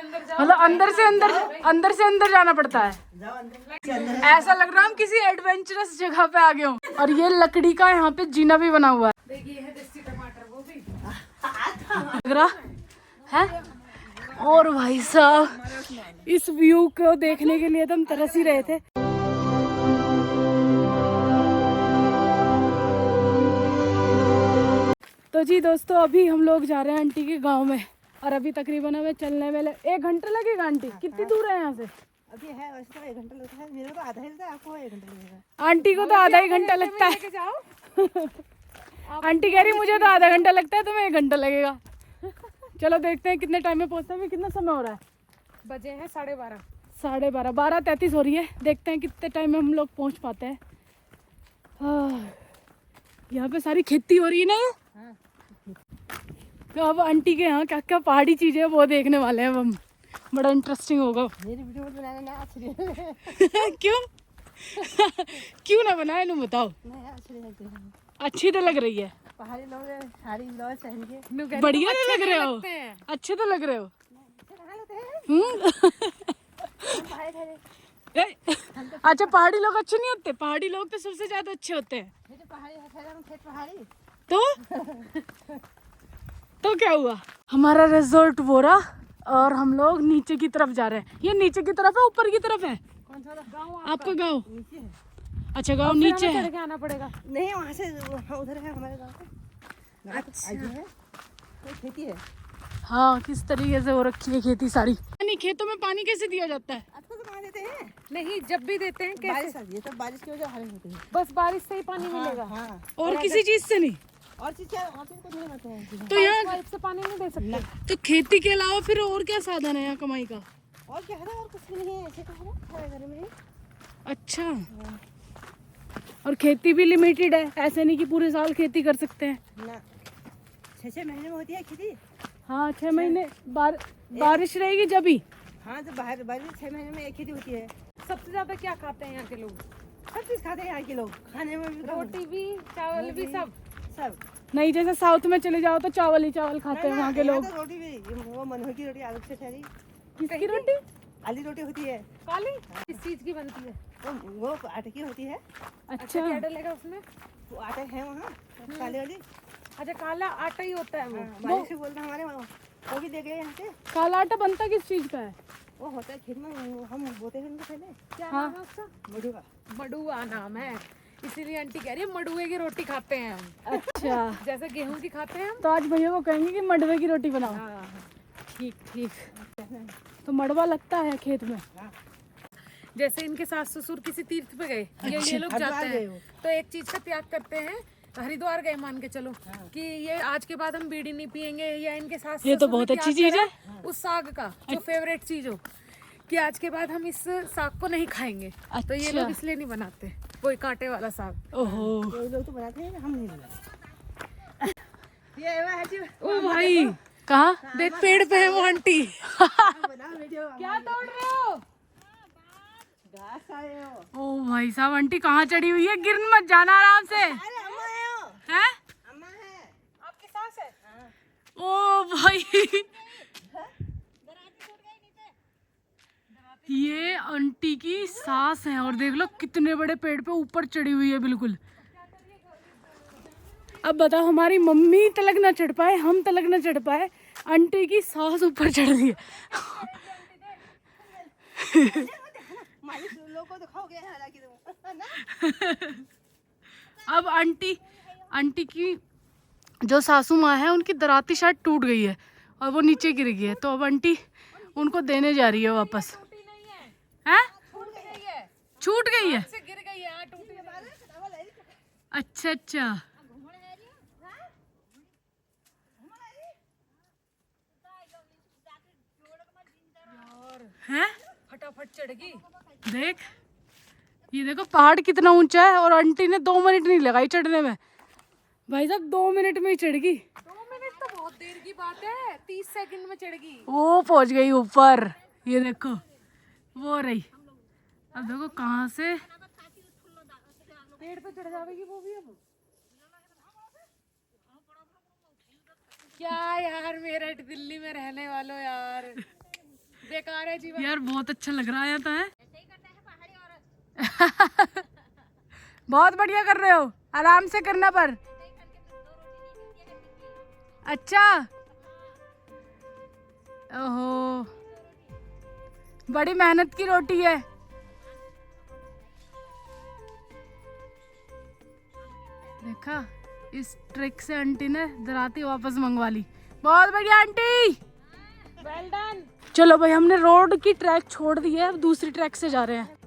मतलब अंदर से अंदर जाना पड़ता है। ऐसा लग रहा है हम किसी एडवेंचरस जगह पे आ गए हो। और ये लकड़ी का यहाँ पे जीना भी बना हुआ है। देखिए है देसी टमाटर वो भी लग रहा है। और भाई साहब इस व्यू को देखने के लिए तो हम तरस ही रहे थे। तो जी दोस्तों अभी हम लोग जा रहे हैं आंटी के गांव में और अभी तकरीबन हमें चलने में 1 घंटा लगेगा। आंटी कितनी दूर है यहाँ से? अभी है वैसे तो 1 घंटा लगता है, मेरे को आधा ही लगता है, आपको 1 घंटा लगेगा। आंटी को तो आधा ही घंटा लगता है। आंटी कह रही मुझे तो आधा घंटा लगता है, तुम्हें 1 घंटा लगेगा। चलो देखते हैं कितने टाइम में पहुँचते हैं। कितना समय हो रहा है? बजे हैं 12:30। 12:30 12:33 हो रही है। देखते हैं कितने टाइम में हम लोग पहुँच पाते हैं। यहाँ पे सारी खेती हो रही है ना ये। तो अब आंटी के यहाँ क्या क्या पहाड़ी चीजें वो देखने वाले हैं हम। बड़ा इंटरेस्टिंग होगा। मेरी वीडियो बनाना ना अच्छी क्यों? क्यों ना बनाए नु बताओ। नहीं अच्छी लगती है, अच्छी तो लग रही है। पहाड़ी लोग साड़ी ब्लाउज पहन के बढ़िया तो लग रहे हो, अच्छे तो लग रहे हो। अच्छा पहाड़ी लोग अच्छे नहीं होते? पहाड़ी लोग तो सबसे ज्यादा अच्छे होते हैं। पहाड़ी तो क्या हुआ? हमारा रिजॉर्ट वो रहा और हम लोग नीचे की तरफ जा रहे हैं। ये नीचे की तरफ है ऊपर की तरफ है? कौन सा गाँव आपका गाँव? नीचे है। अच्छा गाँव नीचे है। चढ़ के आना पड़ेगा। नहीं वहाँ से उधर है हमारे गाँव का। अच्छा है तो खेती है। हाँ किस तरीके से हो रखी है खेती सारी। पानी खेतों में पानी कैसे दिया जाता है? आपको तो कहाँ देते हैं? नहीं जब भी देते हैं कैसे? बारिश आती है तब बारिश की वजह हालत होती है। बस बारिश से ही पानी मिलेगा। हाँ और किसी चीज से नहीं? और चीज क्या और चीज को नहीं होता है। तो यहाँ पाइप से पानी नहीं दे सकते। तो खेती के अलावा फिर और क्या साधन है यहाँ कमाई का? और क्या है और कुछ भी नहीं है, ऐसे तो है हमारे घर में। अच्छा और खेती भी लिमिटेड है, ऐसे नहीं कि पूरे साल खेती कर सकते हैं ना 6 महीने में होती है खेती। हाँ 6 महीने बारिश रहेगी जब ही। हाँ तो बाहर 6 महीने में एक खेती होती है। सबसे ज्यादा क्या खाते हैं यहाँ के लोग? सब चीज खाते हैं यहाँ के लोग, खाने में भी रोटी भी चावल भी सब। सब। नहीं जैसे साउथ में चले जाओ तो चावल ही चावल खाते हैं वहाँ के लोग। तो रोटी भी वो मनोहर की रोटी आलू से ठहरी। किसकी रोटी? आली रोटी होती है। काली किस चीज की बनती है? वो आटे की होती है। अच्छा क्या डलेगा उसमें? वो आटे है वहाँ काले वाली। अच्छा काला आटा ही होता है वो। भाई से बोलते हमारे वहाँ वो भी दे गए यहाँ से। काला आटा बनता किस चीज का है? वो होता है खेत में, हम बोते हैं उनको पहले। क्या हाँ। नाम है उसका? मडुआ। मडुआ नाम है, इसीलिए आंटी कह रही है मडुए की रोटी खाते हैं हम। अच्छा जैसे गेहूं की खाते हैं हम। तो आज भैया को कहेंगे कि मडवे की रोटी बनाओ। हाँ। ठीक ठीक। तो मडवा लगता है खेत में? जैसे इनके सास ससुर किसी तीर्थ पे गए ये लोग जाते हैं तो एक चीज का त्याग करते हैं। हरिद्वार गए मान के चलो कि ये आज के बाद हम बीड़ी नहीं पियेंगे, या इनके सास ये तो ससुर बहुत ने अच्छी त्याग चीज है। करा उस साग का जो फेवरेट चीज हो कि आज के बाद हम इस साग को नहीं खाएंगे। तो ये लोग इसलिए नहीं बनाते कोई कांटे वाला साग। ओहो ये लोग तो बनाते हैं, हम नहीं बनाते। ये वो है जी। ओ भाई कहाँ? देख पेड़ पे है वो आंटी। बना वीडियो। क्या तोड़ रहे हो? घास आए हो। ओ भाई साहब आंटी कहाँ चढ़ी हुई है? गिर मत जाना आराम से। अरे अम्मा है हो। हैं? अम्मा है। आपकी सास है? ओ भाई ये आंटी की सास है और देख लो कितने बड़े पेड़ पे ऊपर चढ़ी हुई है बिल्कुल। अब बताओ हमारी मम्मी तलक ना चढ़ पाए, हम तलक ना चढ़ पाए, आंटी की सास ऊपर चढ़ रही है। मालिक लोगों को दिखाओगे हालांकि तुम। अब आंटी की जो सासू माँ है उनकी दराती शायद टूट गई है और वो नीचे गिर गई है, तो अब आंटी उनको देने जा रही है वापस। हैं? छूट गई है? गिर गई है, टूटी है। अच्छा अच्छा हैं? फटाफट चढ़गी। देख ये देखो पहाड़ कितना ऊंचा है और आंटी ने 2 मिनट नहीं लगाई चढ़ने में। भाई साहब 2 मिनट में ही चढ़ गई। 2 मिनट तो बहुत देर की बात है, 30 सेकंड में चढ़गी। वो पहुंच गई ऊपर, ये देखो वो रही। अब देखो कहाँ से पेड़ पे चढ़ जाएगी वो भी। अब क्या यार मेरठ दिल्ली में रहने वालों यार, बेकार है जीवन। यार बहुत अच्छा लग रहा है यहाँ तो है। बहुत बढ़िया कर रहे हो, आराम से करना पर। अच्छा, ओहो, बड़ी मेहनत की रोटी है। देखा, इस ट्रिक से आंटी ने दराती वापस मंगवा ली। बहुत बढ़िया आंटी, वेल डन। चलो भाई, हमने रोड की ट्रैक छोड़ दी है, अब दूसरी ट्रैक से जा रहे हैं।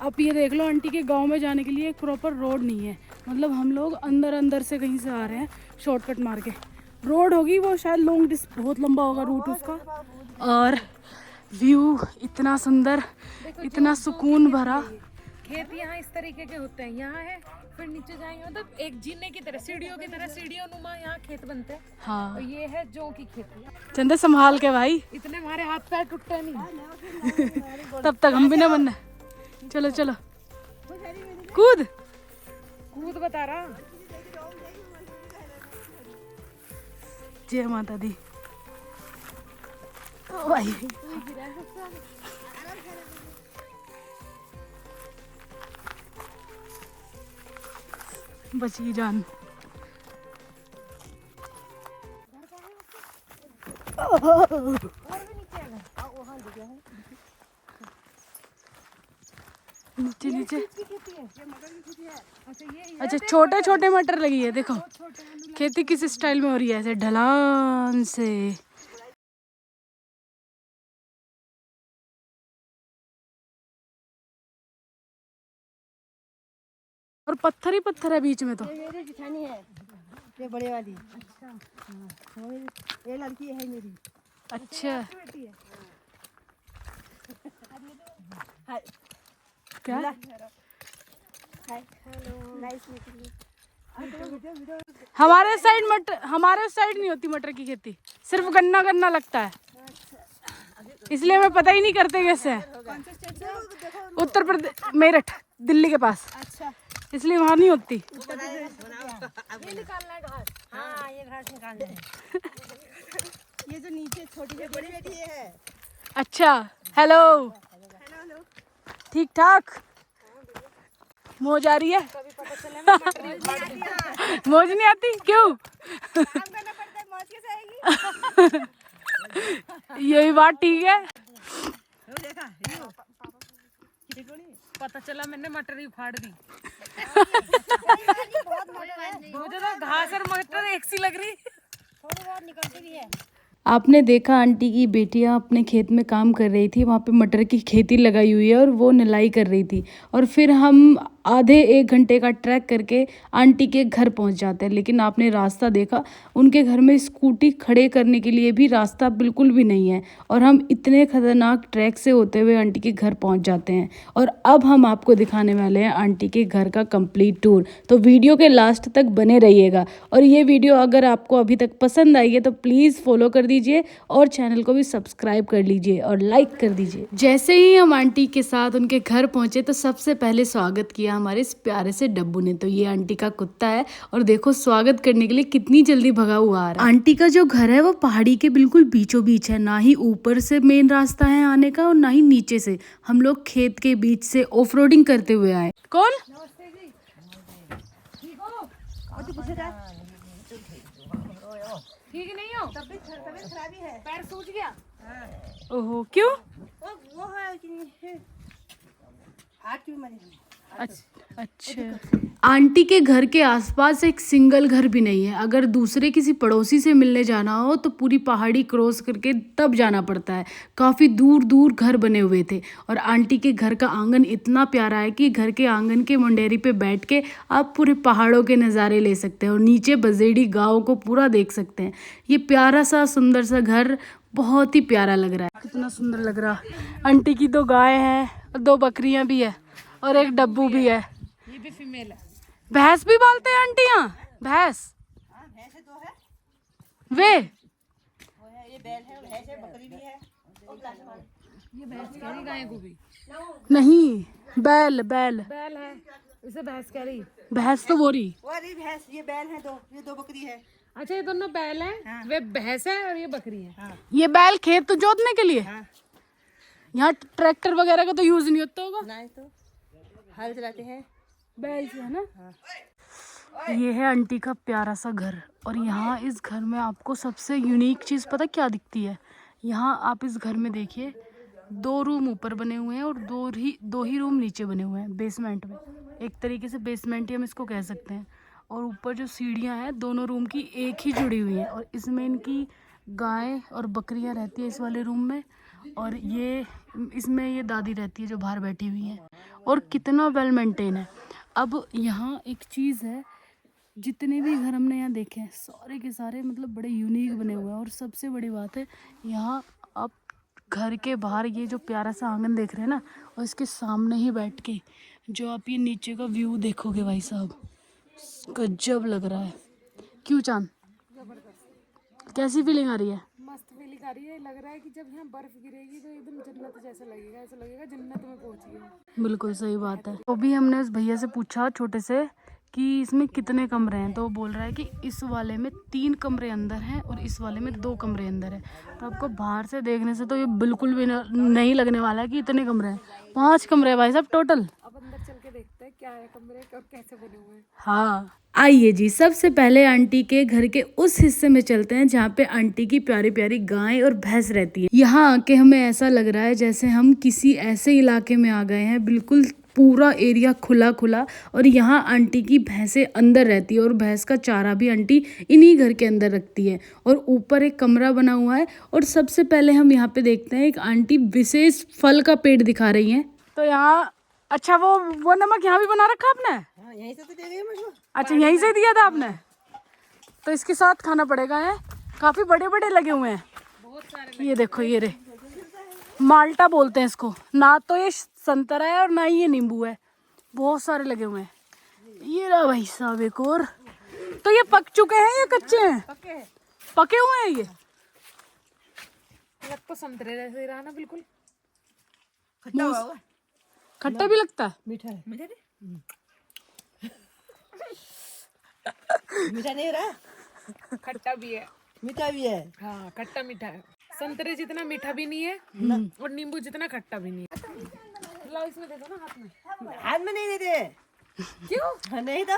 अब ये देख लो, आंटी के गांव में जाने के लिए एक प्रॉपर रोड नहीं है। मतलब हम लोग अंदर अंदर से कहीं से आ रहे हैं शॉर्टकट मार के। रोड होगी वो शायद बहुत लंबा होगा रूट उसका। और व्यू इतना सुंदर, इतना सुकून भरा। खेत यहाँ इस तरीके के होते हैं, यहाँ है, फिर नीचे जाएंगे, मतलब एक जीने की तरह, सीढ़ियों की तरह, सीढ़ियों नुमा यहाँ खेत बनते हैं। हाँ, और ये है जौ की खेती। चंदे संभाल के भाई, इतने हमारे हाथ पैर टूटते नहीं। तब तक हम भी ना बनना। चलो चलो, कूद कूद बता रहा। जय माता दी। ओ भाई, बची जान। नीचे नीचे, अच्छा छोटे छोटे मटर लगी है। देखो खेती किस स्टाइल में हो रही है, ऐसे ढलान से। और पत्थर ही पत्थर है बीच में तो। ये मेरी जिठानी है, ये बड़े वाली। अच्छा, हाँ, ये लड़की है मेरी। अच्छा, क्या हमारे साइड नहीं होती मटर की खेती, सिर्फ गन्ना गन्ना लगता है, इसलिए हमें पता ही नहीं करते कैसे है। उत्तर प्रदेश, मेरठ, दिल्ली के पास। अच्छा, इसलिए वहाँ नहीं होती। ये निकालना है घास। हाँ, ये घास निकालना है। ये जो नीचे छोटी से बड़ी बेटी है। अच्छा, हेलो, ठीक ठाक। मौज आ रही है? मौज नहीं आती क्यों? मौज कैसे आएगी? यही बात ठीक है। पता चला मैंने मटर ही उखाड़ दी। मुझे तो घास और मटर एक सी लग रही। थोड़ी बहुत निकलती भी है। आपने देखा आंटी की बेटियां अपने खेत में काम कर रही थी, वहाँ पे मटर की खेती लगाई हुई है और वो निलाई कर रही थी। और फिर हम आधे 1 घंटे का ट्रैक करके आंटी के घर पहुँच जाते हैं। लेकिन आपने रास्ता देखा, उनके घर में स्कूटी खड़े करने के लिए भी रास्ता बिल्कुल भी नहीं है। और हम इतने खतरनाक ट्रैक से होते हुए आंटी के घर पहुँच जाते हैं। और अब हम आपको दिखाने वाले हैं आंटी के घर का कंप्लीट टूर, तो वीडियो के लास्ट तक बने रहिएगा। और ये वीडियो अगर आपको अभी तक पसंद आई है तो प्लीज़ फॉलो कर दीजिए और चैनल को भी सब्सक्राइब कर लीजिए और लाइक कर दीजिए। जैसे ही हम आंटी के साथ उनके घर पहुंचे तो सबसे पहले स्वागत किया हमारे इस प्यारे से डब्बू ने। तो ये आंटी का कुत्ता है और देखो स्वागत करने के लिए कितनी जल्दी भगा हुआ आ रहा है। आंटी का जो घर है वो पहाड़ी के बिल्कुल बीचों बीच है, ना ही ऊपर से मेन रास्ता है आने का और ना ही नीचे से। हम लोग खेत के बीच से ऑफ रोडिंग करते हुए आए। कौन? ठीक नहीं हो? तबीयत खराबी है, पैर सूज गया। ओहो, क्यों? वो है कि हाथ क्यों मरी? अच्छा, आंटी के घर के आसपास एक सिंगल घर भी नहीं है। अगर दूसरे किसी पड़ोसी से मिलने जाना हो तो पूरी पहाड़ी क्रॉस करके तब जाना पड़ता है। काफ़ी दूर दूर घर बने हुए थे और आंटी के घर का आंगन इतना प्यारा है कि घर के आंगन के मंडेरी पे बैठ के आप पूरे पहाड़ों के नज़ारे ले सकते हैं और नीचे बजेड़ी गाँव को पूरा देख सकते हैं। ये प्यारा सा सुंदर सा घर बहुत ही प्यारा लग रहा है। कितना सुंदर लग रहा। आंटी की 2 गाय हैं और 2 बकरियां भी है और एक डब्बू भी है। ये भी फीमेल है। भैंस भी पालते हैं आंटी यहाँ? भैंस? हाँ, भैंस दो है, वे वो है, ये बैल है, भैंस है, बकरी भी है। और क्या है? ये भैंस कह रही, गाय को भी नहीं, बैल बैल बैल है, इसे भैंस कह रही। भैंस तो बोरी। और ये भैंस, ये बैल है दो, ये दो बकरी है। अच्छा, ये दोनों बैल हैं, वे भैंस है और ये बकरी है। ये बैल खेत तो जोतने के लिए। हाँ। यहाँ ट्रैक्टर वगैरह का तो यूज नहीं होता होगा, नहीं तो हल चलाते हैं बैल से, है ना। ये है आंटी का प्यारा सा घर, और यहाँ इस घर में आपको सबसे यूनिक चीज़ पता क्या दिखती है? यहाँ आप इस घर में देखिए, 2 रूम ऊपर बने हुए हैं और दो ही रूम नीचे बने हुए हैं बेसमेंट में। एक तरीके से बेसमेंट ही हम इसको कह सकते हैं। और ऊपर जो सीढ़ियाँ हैं दोनों रूम की एक ही जुड़ी हुई हैं, और इसमें इनकी गाय और बकरियाँ रहती है इस वाले रूम में, और ये इसमें ये दादी रहती है जो बाहर बैठी हुई है। और कितना वेल मेंटेन है। अब यहाँ एक चीज़ है, जितने भी घर हमने यहाँ देखे हैं सारे के सारे मतलब बड़े यूनिक बने हुए हैं। और सबसे बड़ी बात है, यहाँ आप घर के बाहर ये जो प्यारा सा आंगन देख रहे हैं ना, और इसके सामने ही बैठ के जो आप ये नीचे का व्यू देखोगे भाई साहब, गजब लग रहा है। क्यों चांद, कैसी फीलिंग आ रही है? मस्त फीलिंग आ रही है। लग रहा है कि जब यहाँ बर्फ गिरेगी तो एकदम जन्नत जैसा लगेगा, ऐसा लगेगा जन्नत में पहुंच गए। बिल्कुल सही बात है। तो भी हमने उस भैया से पूछा छोटे से कि इसमें कितने कमरे हैं, तो वो बोल रहा है कि इस वाले में 3 कमरे अंदर हैं और इस वाले में 2 कमरे अंदर है। तो आपको बाहर से देखने से तो ये बिल्कुल भी नहीं लगने वाला है कि इतने कमरे हैं। 5 कमरे हैं भाई साहब टोटल। अब अंदर चल के देखते हैं क्या है कमरे और कैसे बने हुए हैं। हाँ, आइए जी, सबसे पहले आंटी के घर के उस हिस्से में चलते हैं जहाँ पे आंटी की प्यारी प्यारी गाय और भैंस रहती है। यहाँ आके हमें ऐसा लग रहा है जैसे हम किसी ऐसे इलाके में आ गए हैं, बिल्कुल पूरा एरिया खुला खुला। और यहाँ आंटी की भैंसें अंदर रहती है और भैंस का चारा भी आंटी इन्हीं घर के अंदर रखती है। और ऊपर एक कमरा बना हुआ है। और सबसे पहले हम यहाँ पे देखते हैं एक आंटी विशेष फल का पेड़ दिखा रही हैं। तो यहाँ अच्छा वो नमक यहाँ भी बना रखा आपने? हाँ, यहीं से तो दे गई मुझको। अच्छा, यहीं से दिया था आपने? तो इसके साथ खाना पड़ेगा है। काफी बड़े बड़े लगे हुए हैं, बहुत सारे। ये देखो, ये रे माल्टा बोलते हैं इसको। ना तो ये संतरा है और ना ही ये नींबू है, बहुत सारे लगे हुए हैं। ये रहा भाई साहब एक और। तो ये पक चुके हैं या कच्चे हैं? पक्के है। पके हुए हैं ये। लग तो संतरे जैसे ही रहा ना, बिल्कुल खट्टा हुआ होगा। खट्टा भी लगता है? मीठा है। मीठा नहीं, मीठा नहीं रहा, खट्टा भी है। मीठा भी है। हाँ, खट्टा मीठा है। संतरे जितना मीठा भी नहीं है और नींबू जितना खट्टा भी नहीं है। लाओ इसमें दे दो ना हाथ में। हाथ में नहीं देते। क्यों? नहीं तो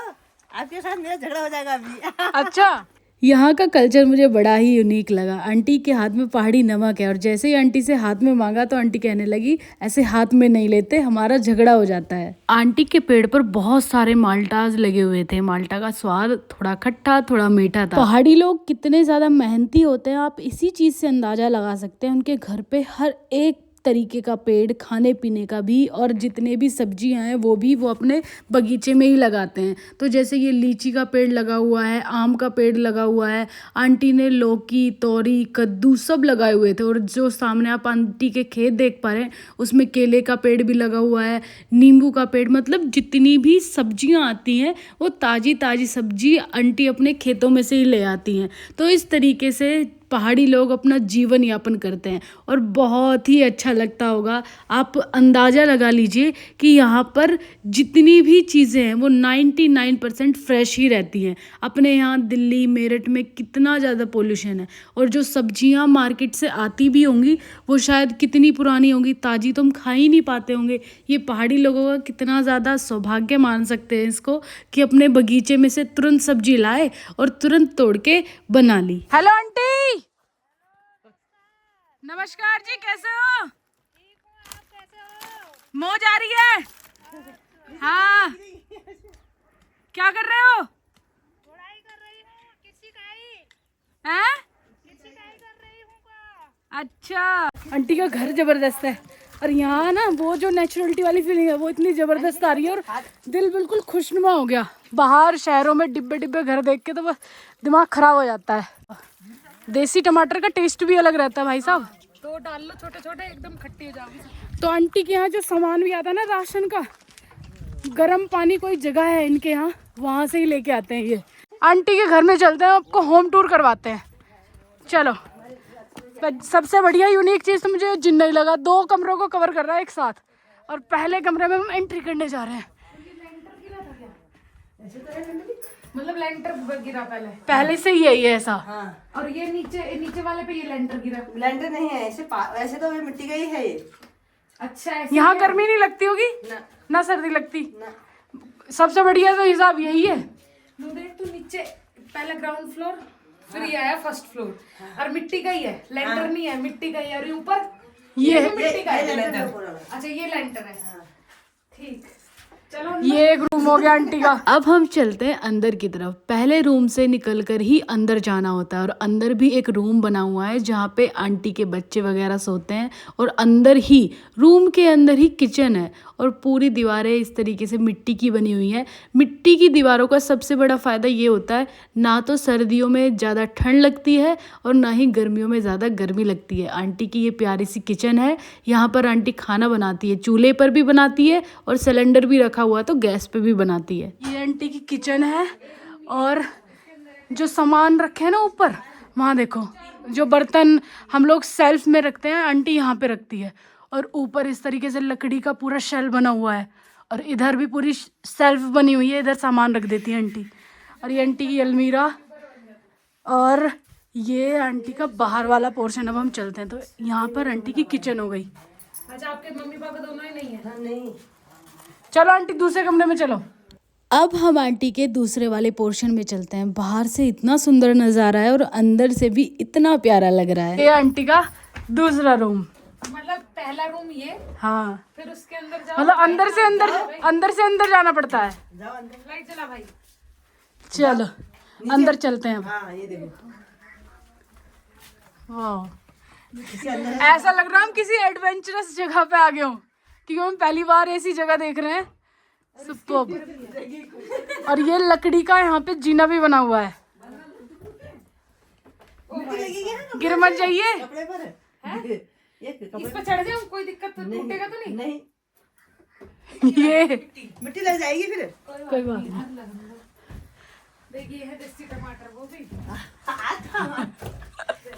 आपके साथ मेरा झगड़ा हो जाएगा अभी। अच्छा, यहाँ का कल्चर मुझे बड़ा ही यूनिक लगा। आंटी के हाथ में पहाड़ी नमक है, और जैसे ही आंटी से हाथ में मांगा तो आंटी कहने लगी ऐसे हाथ में नहीं लेते, हमारा झगड़ा हो जाता है। आंटी के पेड़ पर बहुत सारे माल्टाज लगे हुए थे। माल्टा का स्वाद थोड़ा खट्टा थोड़ा मीठा था। पहाड़ी लोग कितने ज्यादा मेहनती होते हैं, आप इसी चीज से अंदाजा लगा सकते हैं। उनके घर पे हर एक तरीके का पेड़, खाने पीने का भी, और जितने भी सब्जियां हैं वो अपने बगीचे में ही लगाते हैं। तो जैसे ये लीची का पेड़ लगा हुआ है, आम का पेड़ लगा हुआ है, आंटी ने लौकी, तोरी, कद्दू सब लगाए हुए थे। और जो सामने आप आंटी के खेत देख पा रहे हैं उसमें केले का पेड़ भी लगा हुआ है, नींबू का पेड़। मतलब जितनी भी सब्जियां आती हैं वो ताजी ताजी सब्जी आंटी अपने खेतों में से ही ले आती हैं। तो इस तरीके से पहाड़ी लोग अपना जीवन यापन करते हैं और बहुत ही अच्छा लगता होगा। आप अंदाज़ा लगा लीजिए कि यहाँ पर जितनी भी चीज़ें हैं वो 99% फ्रेश ही रहती हैं। अपने यहाँ दिल्ली मेरठ में कितना ज़्यादा पोल्यूशन है, और जो सब्जियाँ मार्केट से आती भी होंगी वो शायद कितनी पुरानी होंगी, ताज़ी तो हम खा ही नहीं पाते होंगे। ये पहाड़ी लोगों का कितना ज़्यादा सौभाग्य मान सकते हैं इसको कि अपने बगीचे में से तुरंत सब्जी लाए और तुरंत तोड़ के बना ली। हेलो आंटी, नमस्कार जी, कैसे हो? ठीक हूँ, आप कैसे हो? मौज आ रही है? हाँ, क्या कर रहे हो? पढ़ाई कर रही हूँ, किसी का ही कर रही हूँ का। अच्छा, आंटी का घर जबरदस्त है, और यहाँ ना वो जो नेचुरलिटी वाली फीलिंग है वो इतनी जबरदस्त आ रही है, और दिल बिल्कुल खुशनुमा हो गया। बाहर शहरों में डिब्बे डिब्बे घर देख के तो बस दिमाग खराब हो जाता है। देसी टमाटर का टेस्ट भी अलग रहता है भाई साहब। तो डाल लो छोटे छोटे, एकदम खट्टी हो जाओगी। तो आंटी के यहाँ जो सामान भी आता है ना राशन का, गर्म पानी कोई जगह है इनके यहाँ, वहाँ से ही लेके आते हैं ये। आंटी के घर में चलते हैं, आपको होम टूर करवाते हैं। चलो। सबसे बढ़िया यूनिक चीज़ तो मुझे जिन नहीं लगा, 2 कमरों को कवर कर रहा है एक साथ। और पहले कमरे में हम एंट्री करने जा रहे हैं। मतलब लेंटर गिरा पहले से ही यही है ऐसा। हाँ। और ये नीचे वाले पे ये लेंटर गिरा। लेंटर नहीं है ऐसे, वैसे तो ये मिट्टी का ही है ये। अच्छा ऐसे यहाँ गर्मी नहीं लगती होगी ना सर्दी लगती। सबसे बढ़िया तो हिसाब यही है। देख तू नीचे पहले ग्राउंड फ्लोर, फिर ये आया फर्स्ट फ्लोर, और मिट्टी का ही है, लेंटर नहीं है, मिट्टी का ही है। और ऊपर ये भी मिट्टी का है लेंटर। अच्छा ये लेंटर है। ठीक, चलो ये एक रूम हो गया आंटी का। अब हम चलते हैं अंदर की तरफ। पहले रूम से निकलकर ही अंदर जाना होता है और अंदर भी एक रूम बना हुआ है जहाँ पे आंटी के बच्चे वगैरह सोते हैं। और अंदर ही रूम के अंदर ही किचन है और पूरी दीवारें इस तरीके से मिट्टी की बनी हुई है। मिट्टी की दीवारों का सबसे बड़ा फ़ायदा ये होता है, ना तो सर्दियों में ज़्यादा ठंड लगती है और ना ही गर्मियों में ज़्यादा गर्मी लगती है। आंटी की ये प्यारी सी किचन है। यहाँ पर आंटी खाना बनाती है, चूल्हे पर भी बनाती है और सिलेंडर भी रखा हुआ तो गैस पे भी बनाती है। ये आंटी की किचन है और जो सामान रखे हैं ना ऊपर, वहाँ देखो, जो बर्तन हम लोग सेल्फ में रखते हैं आंटी यहाँ पे रखती है। और ऊपर इस तरीके से लकड़ी का पूरा शेल्फ बना हुआ है और इधर भी पूरी सेल्फ बनी हुई है, इधर सामान रख देती है आंटी। और ये आंटी की अलमीरा और ये आंटी का बाहर वाला पोर्शन। अब हम चलते हैं तो यहाँ पर आंटी की किचन हो गई। अच्छा आपके मम्मी पापा दोनों ही नहीं है? नहीं। चलो आंटी दूसरे कमरे में चलो। अब हम आंटी के दूसरे वाले पोर्शन में चलते हैं। बाहर से इतना सुंदर नज़ारा है और अंदर से भी इतना प्यारा लग रहा है। ये आंटी का दूसरा रूम। मतलब पहला रूम ये, हाँ, फिर उसके अंदर जाओ, मतलब अंदर से अंदर जाना पड़ता है। जाओ अंदर। लाइट जला भाई। चलो अंदर चलते हैं। हाँ ये देखो, वाह, ऐसा लग रहा है हम किसी एडवेंचरस जगह पे आ गए हो, क्योंकि हम पहली बार ऐसी जगह देख रहे हैं। सुपर्ब। और ये लकड़ी का यहाँ पे जीना भी बना हुआ है। गिर मत जाइए। कपड़े पर है ये कपड़े इस पर चढ़ जाऊं, कोई दिक्कत तो टूटेगा तो नहीं? नहीं, ये मिट्टी लग जाएगी फिर। कोई बात नहीं। देखिए है देसी टमाटर, वो भी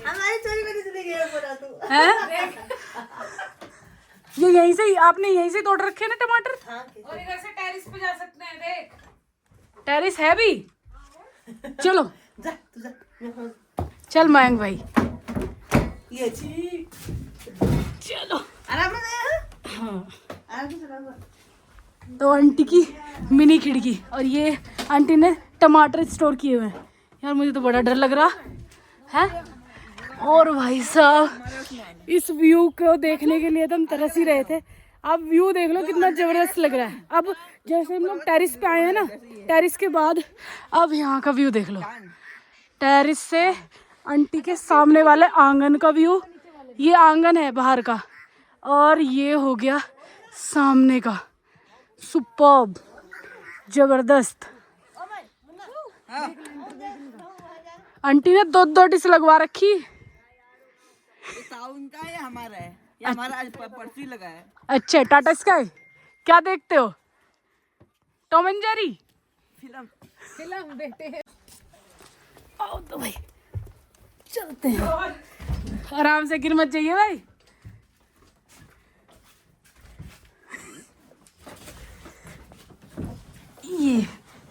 हमारी चोरी में चले गए पूरा तू। है? ये यहीं से ही आपने यहीं से तोड़ रखे हैं ना टमाटर? और इधर से टेरिस पे जा सकते हैं। देख टेरिस है भी। चलो जा तू जा। चल मयंक भाई, ये छी चलो आराम से। हाँ। आराम से चला। तो आंटी की मिनी खिड़की और ये आंटी ने टमाटर स्टोर किए हुए हैं। यार मुझे तो बड़ा डर लग रहा है। और भाई साहब इस व्यू को देखने के लिए तो हम तरस ही रहे थे। अब व्यू देख लो कितना जबरदस्त लग रहा है। अब जैसे हम लोग टेरिस पे आए हैं ना, टेरिस के बाद अब यहाँ का व्यू देख लो। टेरिस से आंटी के सामने वाले आंगन का व्यू, ये आंगन है बाहर का, और ये हो गया सामने का। सुपर्ब, जबरदस्त। आंटी ने 2 डिश लगवा रखी। ताउन का है हमारा है, ये हमारा आज पर्ची लगा है। अच्छा, टाटा स्काई। क्या देखते हो? टॉम एंड जेरी फिल्म देखते हैं। आओ तो भाई चलते हैं। आराम से, गिर मत जाइए भाई।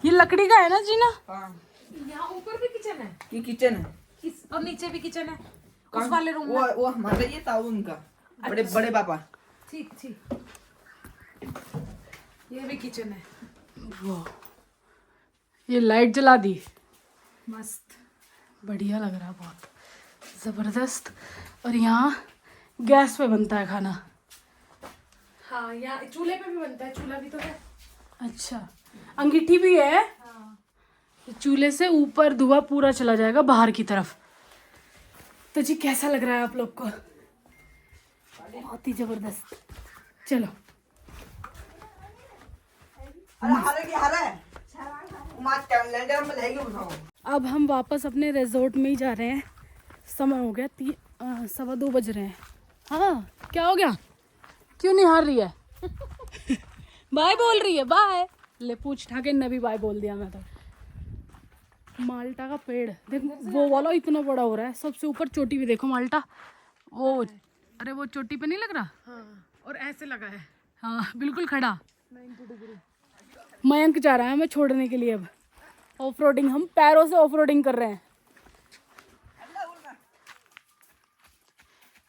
ये लकड़ी का है ना जीना? हाँ। यहाँ ऊपर भी किचन है, ये किचन है। और नीचे भी किचन है उस वाले रूम में। वो हमारा ये ताउन का बड़े बड़े पापा। ठीक ठीक, ये भी किचन है। वो ये लाइट जला दी, मस्त, बढ़िया लग रहा है, बहुत जबरदस्त। और यहाँ गैस पे बनता है खाना। हाँ यहाँ चूल्हे पे भी बनता है, चूल्हा भी तो है। अच्छा, अंगीठी भी है। चूल्हे से ऊपर धुआं पूरा चला जाएगा बाहर की तरफ। तो जी कैसा लग रहा है आप लोग को? बहुत ही जबरदस्त। चलो अब हम वापस अपने रिजॉर्ट में ही जा रहे हैं। समय हो गया 2:15 बज रहे हैं। हाँ, क्या हो गया? क्यों नहीं हार रही है? बाय बोल रही है, बाय। ले पूछ ठाके ने भी बाय बोल दिया मैं तो। माल्टा का पेड़ देखो, वो वाला इतना बड़ा हो रहा है। सबसे ऊपर चोटी भी देखो माल्टा, वो अरे वो चोटी पे नहीं लग रहा। हाँ, और ऐसे लगा है। हाँ बिल्कुल खड़ा। 90 डिग्री। मयंक जा रहा है हमें छोड़ने के लिए। अब ऑफ रोडिंग, हम पैरों से ऑफ रोडिंग कर रहे हैं।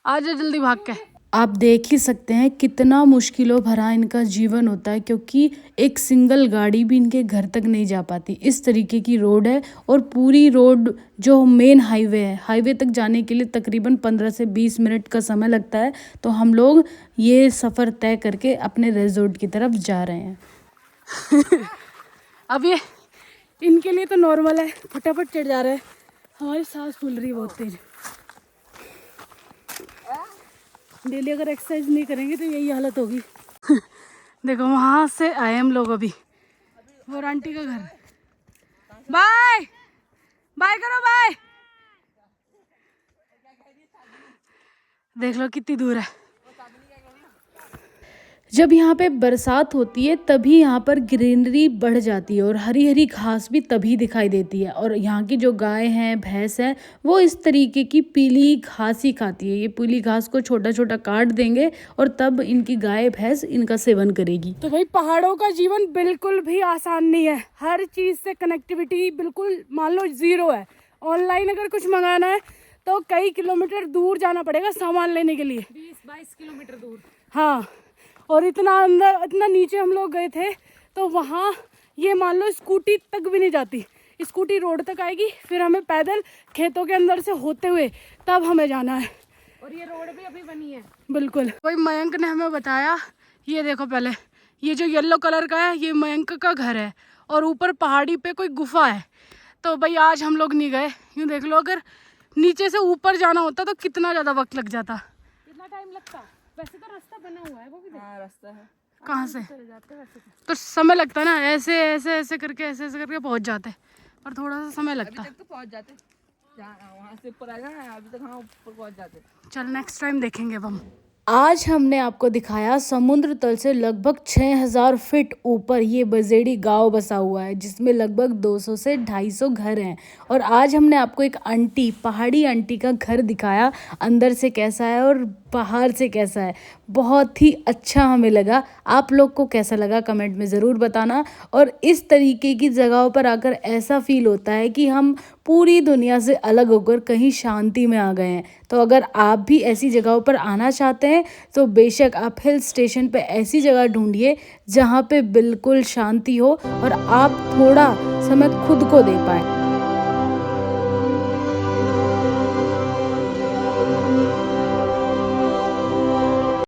आजा जल्दी भाग के। आप देख ही सकते हैं कितना मुश्किलों भरा इनका जीवन होता है, क्योंकि एक सिंगल गाड़ी भी इनके घर तक नहीं जा पाती। इस तरीके की रोड है, और पूरी रोड जो मेन हाईवे है, हाईवे तक जाने के लिए तकरीबन 15 से 20 मिनट का समय लगता है। तो हम लोग ये सफ़र तय करके अपने रिजॉर्ट की तरफ जा रहे हैं। अब ये इनके लिए तो नॉर्मल है, फटाफट चढ़ जा रहे हैं। हमारी सांस फूल रही है बहुत तेज। डेली अगर एक्सरसाइज नहीं करेंगे तो यही हालत होगी। देखो वहाँ से आए हम लोग अभी, वो आंटी का घर। बाय बाय करो बाय। देख लो कितनी दूर है। जब यहाँ पे बरसात होती है तभी यहाँ पर ग्रीनरी बढ़ जाती है और हरी हरी घास भी तभी दिखाई देती है। और यहाँ की जो गाय हैं, भैंस हैं, वो इस तरीके की पीली घास ही खाती है। ये पीली घास को छोटा छोटा काट देंगे और तब इनकी गाय भैंस इनका सेवन करेगी। तो भाई पहाड़ों का जीवन बिल्कुल भी आसान नहीं है। हर चीज़ से कनेक्टिविटी बिल्कुल मान लो ज़ीरो है। ऑनलाइन अगर कुछ मंगाना है तो कई किलोमीटर दूर जाना पड़ेगा सामान लेने के लिए, 20-22 किलोमीटर दूर। हाँ, और इतना अंदर, इतना नीचे हम लोग गए थे तो वहाँ ये मान लो स्कूटी तक भी नहीं जाती। स्कूटी रोड तक आएगी, फिर हमें पैदल खेतों के अंदर से होते हुए तब हमें जाना है। और ये रोड भी अभी बनी है। बिल्कुल। कोई मयंक ने हमें बताया, ये देखो पहले, ये जो येलो कलर का है ये मयंक का घर है, और ऊपर पहाड़ी पे कोई गुफा है। तो भाई आज हम लोग नहीं गए। यूँ देख लो, अगर नीचे से ऊपर जाना होता तो कितना ज़्यादा वक्त लग जाता। कितना टाइम लगता? वैसे तो रास्ता बना हुआ है, वो भी रास्ता है। कहाँ से चले जाते हैं वैसे तो समय लगता ना, ऐसे ऐसे ऐसे करके ऐसे ऐसे करके पहुंच जाते, पर थोड़ा सा समय लगता। तो पहुंच जाते, वहाँ से ऊपर आएगा ना, अभी तक हम ऊपर पहुंच जाते। चल नेक्स्ट टाइम देखेंगे अब हम। आज हमने आपको दिखाया समुद्र तल से लगभग 6000 फीट ऊपर ये बजेड़ी गांव बसा हुआ है, जिसमें लगभग 200 से 250 घर हैं। और आज हमने आपको एक आंटी, पहाड़ी आंटी का घर दिखाया, अंदर से कैसा है और बाहर से कैसा है। बहुत ही अच्छा हमें लगा। आप लोग को कैसा लगा कमेंट में ज़रूर बताना। और इस तरीके की जगहों पर आकर ऐसा फील होता है कि हम पूरी दुनिया से अलग होकर कहीं शांति में आ गए हैं। तो अगर आप भी ऐसी जगहों पर आना चाहते हैं तो बेशक आप हिल स्टेशन पे ऐसी जगह ढूंढिए जहाँ पे बिल्कुल शांति हो और आप थोड़ा समय खुद को दे पाएँ।